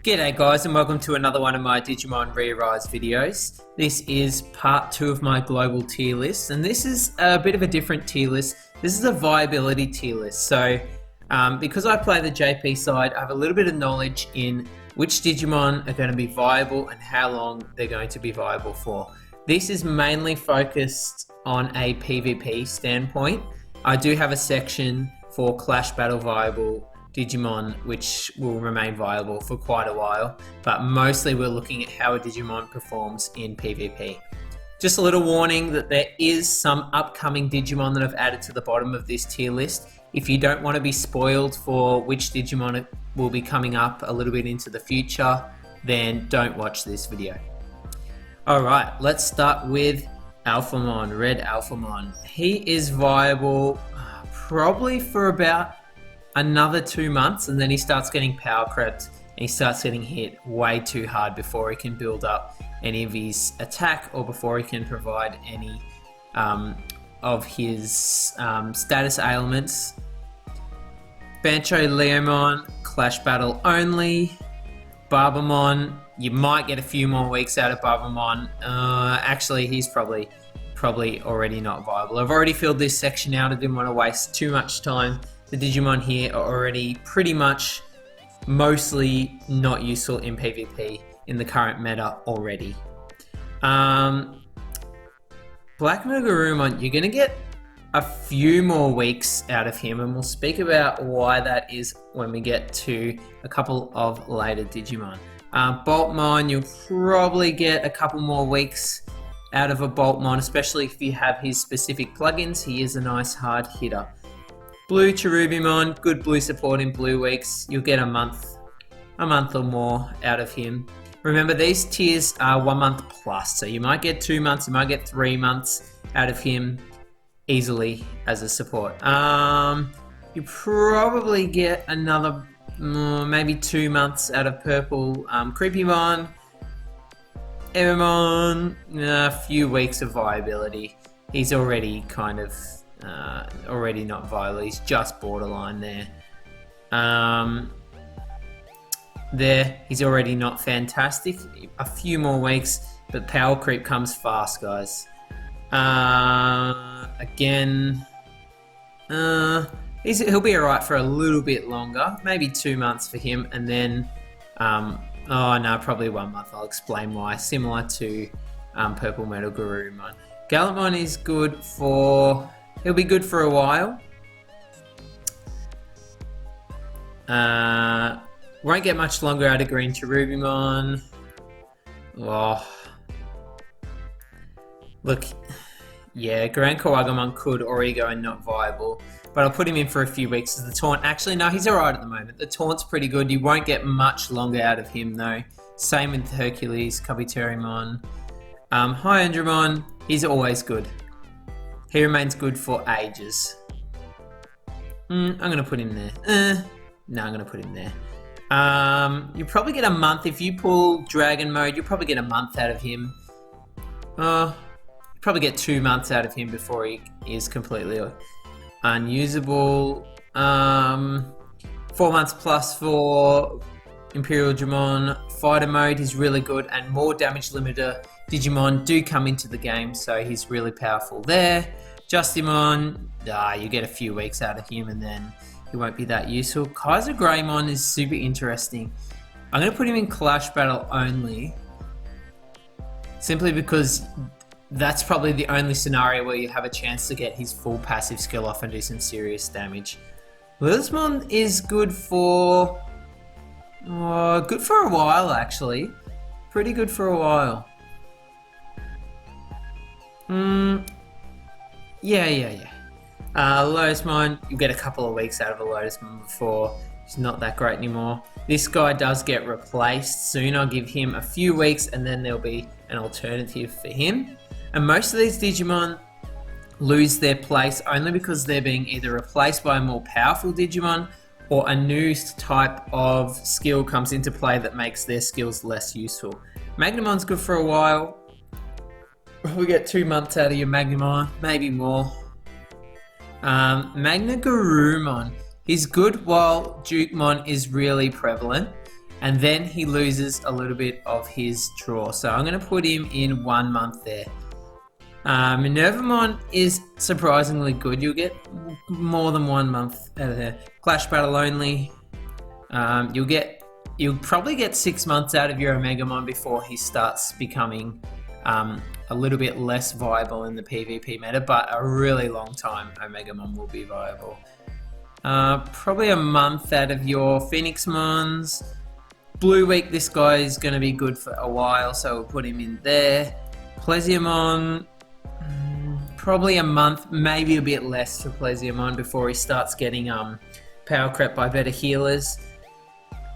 G'day guys and welcome to another one of my Digimon Rearise videos. This is part 2 of my global tier list, and this is a bit of a different tier list. This is a viability tier list. So because I play the JP side, I have a little bit of knowledge in which Digimon are going to be viable and how long they're going to be viable for. This is mainly focused on a PvP standpoint. I do have a section for Clash Battle viable Digimon which will remain viable for quite a while, but mostly we're looking at how a Digimon performs in PvP. Just a little warning that there is some upcoming Digimon that I've added to the bottom of this tier list. If you don't want to be spoiled for which Digimon will be coming up a little bit into the future, then don't watch this video. Alright, let's start with Alphamon, Red Alphamon. He is viable probably for about another 2 months, and then he starts getting power crept and he starts getting hit way too hard before he can build up any of his attack or before he can provide any of his status ailments. Bancho Leomon, Clash Battle only. Barbamon, you might get a few more weeks out of Barbamon. Actually, he's probably already not viable. I've already filled this section out. I didn't want to waste too much time. The Digimon here are already pretty much mostly not useful in PvP in the current meta already. Black Wargreymon, you're going to get a few more weeks out of him, and we'll speak about why that is when we get to a couple of later Digimon. Boltmon, you'll probably get a couple more weeks out of a Boltmon, especially if you have his specific plugins. He is a nice hard hitter. Blue Cherubimon, good blue support in blue weeks. You'll get a month or more out of him. Remember, these tiers are 1 month plus, so you might get 2 months, you might get 3 months out of him easily as a support. You probably get another maybe 2 months out of Purple Creepymon. Evermon, a few weeks of viability. He's already kind of already not viable. He's just borderline there. He's already not fantastic. A few more weeks, but power creep comes fast, guys. Again, he'll be alright for a little bit longer, maybe 2 months for him, and then oh no, probably 1 month. I'll explain why. Similar to Purple Metal Garurumon. Gallantmon is good for... He'll be good for a while. Won't get much longer out of Green Cherubimon. Oh. Look, yeah, Grand Kawagamon could already go and not viable, but I'll put him in for a few weeks as the taunt. Actually, no, he's alright at the moment. The taunt's pretty good. You won't get much longer out of him though. Same with Hercules, Kabuterimon. Hyundramon, he's always good. He remains good for ages. I'm going to put him there. No, I'm going to put him there. You probably get a month. If you pull Dragon Mode, you'll probably get a month out of him. You probably get 2 months out of him before he is completely unusable. 4 months plus for Imperial Dramon. Fighter Mode is really good, and more damage limiter Digimon do come into the game, so he's really powerful there. Justimon, you get a few weeks out of him and then he won't be that useful. Kaiser Greymon is super interesting. I'm going to put him in Clash Battle only, simply because that's probably the only scenario where you have a chance to get his full passive skill off and do some serious damage. Lilithmon is good for a while, actually. Pretty good for a while. Yeah. Lotusmon, you'll get a couple of weeks out of a Lotusmon before he's not that great anymore. This guy does get replaced soon. I'll give him a few weeks and then there'll be an alternative for him. And most of these Digimon lose their place only because they're being either replaced by a more powerful Digimon or a new type of skill comes into play that makes their skills less useful. Magnamon's good for a while. We get 2 months out of your Magnamon, maybe more. Magna Garurumon is good while Jukemon is really prevalent. and then he loses a little bit of his draw. So I'm going to put him in 1 month there. Minervamon is surprisingly good. You'll get more than 1 month out of there. Clash Battle only. You'll probably get 6 months out of your Omegamon before he starts becoming a little bit less viable in the PvP meta, but a really long time Omegamon will be viable. Probably a month out of your Phoenixmons. Blue Week, this guy is going to be good for a while, so we'll put him in there. Pleasiumon, probably a month, maybe a bit less for Pleasiumon before he starts getting power crept by better healers.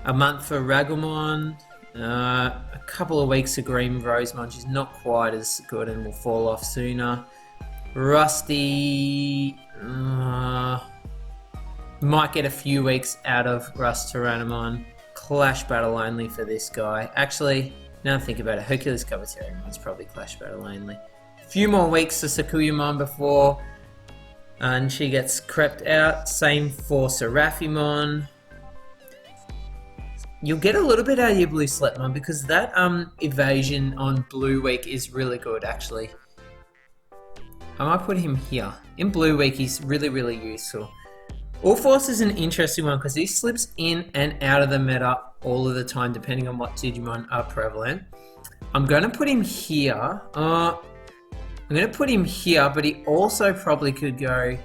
A month for Ragumon. A couple of weeks of Green Rosemon, she's not quite as good and will fall off sooner. Rusty, might get a few weeks out of Rust Tyrannomon. Clash Battle only for this guy. Actually, now I think about it, Hercules Covertariumon's probably Clash Battle only. A few more weeks to Sakuyamon before and she gets crept out. Same for Seraphimon. You'll get a little bit out of your Blue Slepmon because that evasion on Blue Week is really good actually. I might put him here. In Blue Week he's really useful. All Force is an interesting one because he slips in and out of the meta all of the time depending on what Digimon are prevalent. I'm going to put him here. I'm going to put him here, but he also probably could go...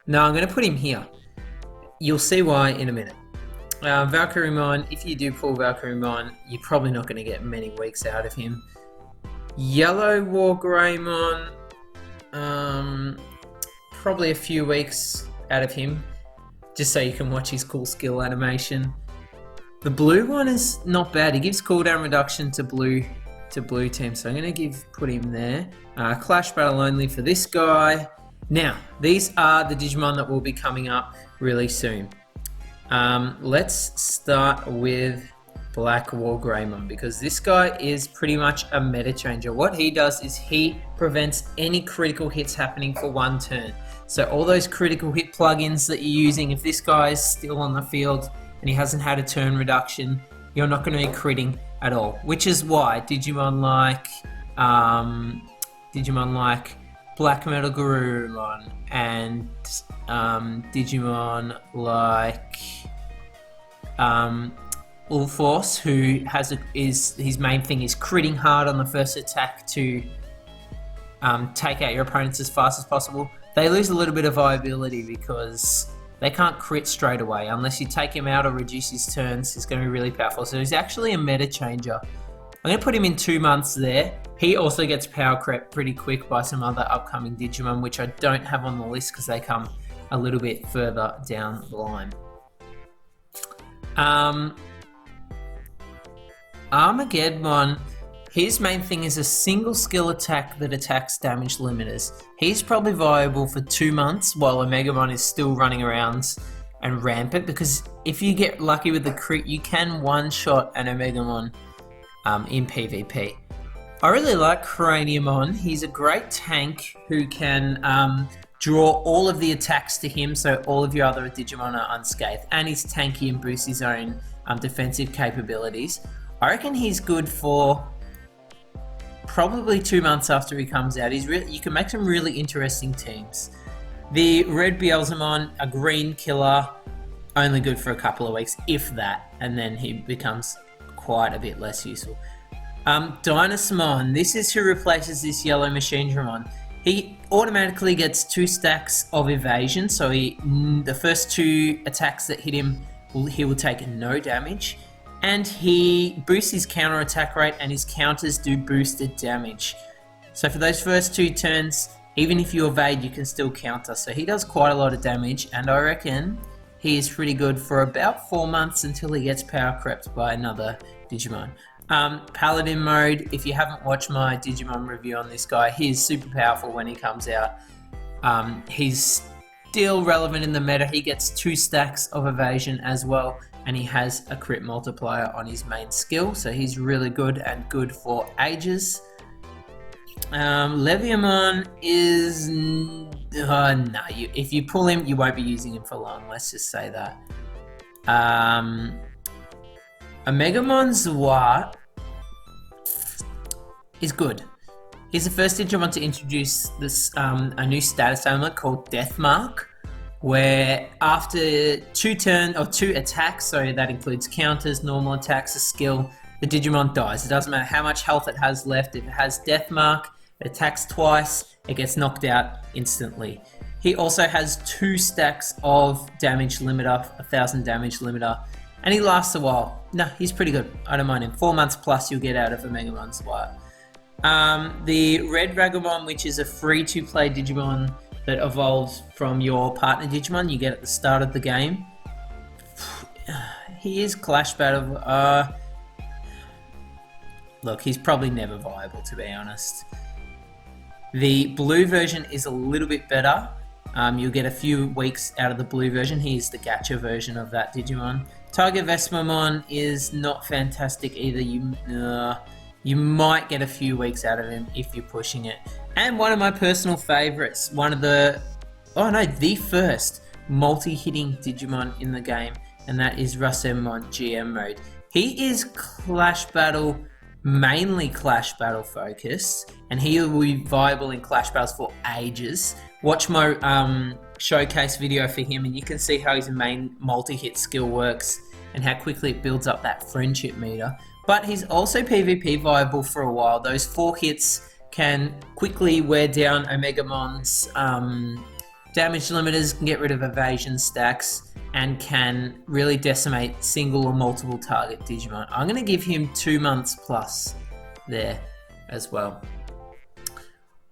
No, I'm going to put him here. You'll see why in a minute. Valkyriermon, if you do pull Valkyriermon, you're probably not going to get many weeks out of him. Yellow Wargreymon, probably a few weeks out of him, just so you can watch his cool skill animation. The blue one is not bad. He gives cooldown reduction to blue team, so I'm going to put him there. Clash Battle only for this guy. Now, these are the Digimon that will be coming up really soon. Let's start with Black Wargreymon because this guy is pretty much a meta changer. What he does is he prevents any critical hits happening for 1 turn. So all those critical hit plugins that you're using, if this guy is still on the field and he hasn't had a turn reduction, you're not going to be critting at all. Which is why Digimon like Black Metal Garurumon and Digimon like Ulforce, who has his main thing is critting hard on the first attack to take out your opponents as fast as possible. They lose a little bit of viability because they can't crit straight away. Unless you take him out or reduce his turns, he's going to be really powerful. So he's actually a meta changer. I'm going to put him in 2 months there. He also gets power crept pretty quick by some other upcoming Digimon, which I don't have on the list because they come a little bit further down the line. Armageddon, his main thing is a single skill attack that attacks damage limiters. He's probably viable for 2 months while Omegamon is still running around and rampant, because if you get lucky with the crit, you can one-shot an Omegamon in PvP. I really like Craniumon. He's a great tank who can draw all of the attacks to him, so all of your other Digimon are unscathed, and he's tanky and boosts his own defensive capabilities. I reckon he's good for probably 2 months after he comes out. You can make some really interesting teams. The Red Beelzemon, a green killer, only good for a couple of weeks, if that, and then he becomes quite a bit less useful. Dynasmon, this is who replaces this yellow Machinedramon. He automatically gets 2 stacks of evasion, so the first 2 attacks that hit him, he will take no damage. And he boosts his counter attack rate, and his counters do boosted damage. So for those first 2 turns, even if you evade, you can still counter. So he does quite a lot of damage, and I reckon he is pretty good for about 4 months until he gets power crept by another Digimon. Paladin Mode, if you haven't watched my Digimon review on this guy, he is super powerful when he comes out. He's still relevant in the meta. He gets 2 stacks of evasion as well, and he has a crit multiplier on his main skill, so he's really good and good for ages. Leviamon is... no, if you pull him, you won't be using him for long, let's just say that. Omegamon Zwart is good. He's the first Digimon to introduce this a new status ailment called Death Mark, where after 2 attacks, so that includes counters, normal attacks, a skill, the Digimon dies. It doesn't matter how much health it has left. If it has Death Mark, it attacks twice, it gets knocked out instantly. He also has 2 stacks of damage limiter, 1000 damage limiter, and he lasts a while. No, he's pretty good. I don't mind him. 4 months plus you'll get out of Omegamon Zwart. The Red Ragumon, which is a free-to-play Digimon that evolves from your partner Digimon you get at the start of the game. He is Clash Battle. Look, he's probably never viable, to be honest. The blue version is a little bit better. You'll get a few weeks out of the blue version. He's the gacha version of that Digimon. Tiger Vespermon is not fantastic either. You might get a few weeks out of him if you're pushing it. And one of my personal favorites, the first multi-hitting Digimon in the game, and that is Ramon GM mode. He is Clash Battle, mainly Clash Battle focused, and he will be viable in Clash Battles for ages. Watch my showcase video for him and you can see how his main multi-hit skill works and how quickly it builds up that friendship meter. But he's also PvP viable for a while. Those 4 hits can quickly wear down Omegamon's damage limiters, can get rid of evasion stacks, and can really decimate single or multiple target Digimon. I'm going to give him 2 months plus there as well.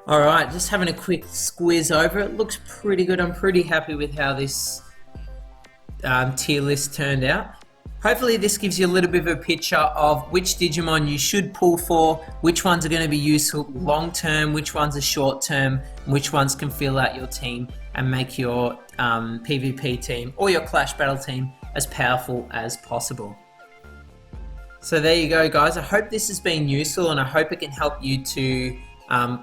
Alright, just having a quick squiz over. It looks pretty good. I'm pretty happy with how this tier list turned out. Hopefully this gives you a little bit of a picture of which Digimon you should pull for, which ones are going to be useful long term, which ones are short term, and which ones can fill out your team and make your PvP team or your Clash Battle team as powerful as possible. So there you go, guys. I hope this has been useful and I hope it can help you to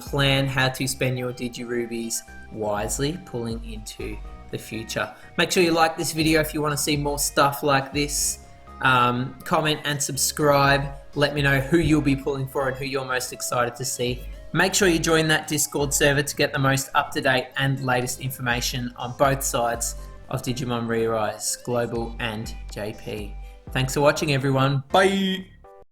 plan how to spend your Digirubies wisely, pulling into the future. Make sure you like this video if you want to see more stuff like this. Comment and subscribe. Let me know who you'll be pulling for and who you're most excited to see. Make sure you join that Discord server to get the most up-to-date and latest information on both sides of Digimon Rearise, Global and JP. Thanks for watching, everyone. Bye!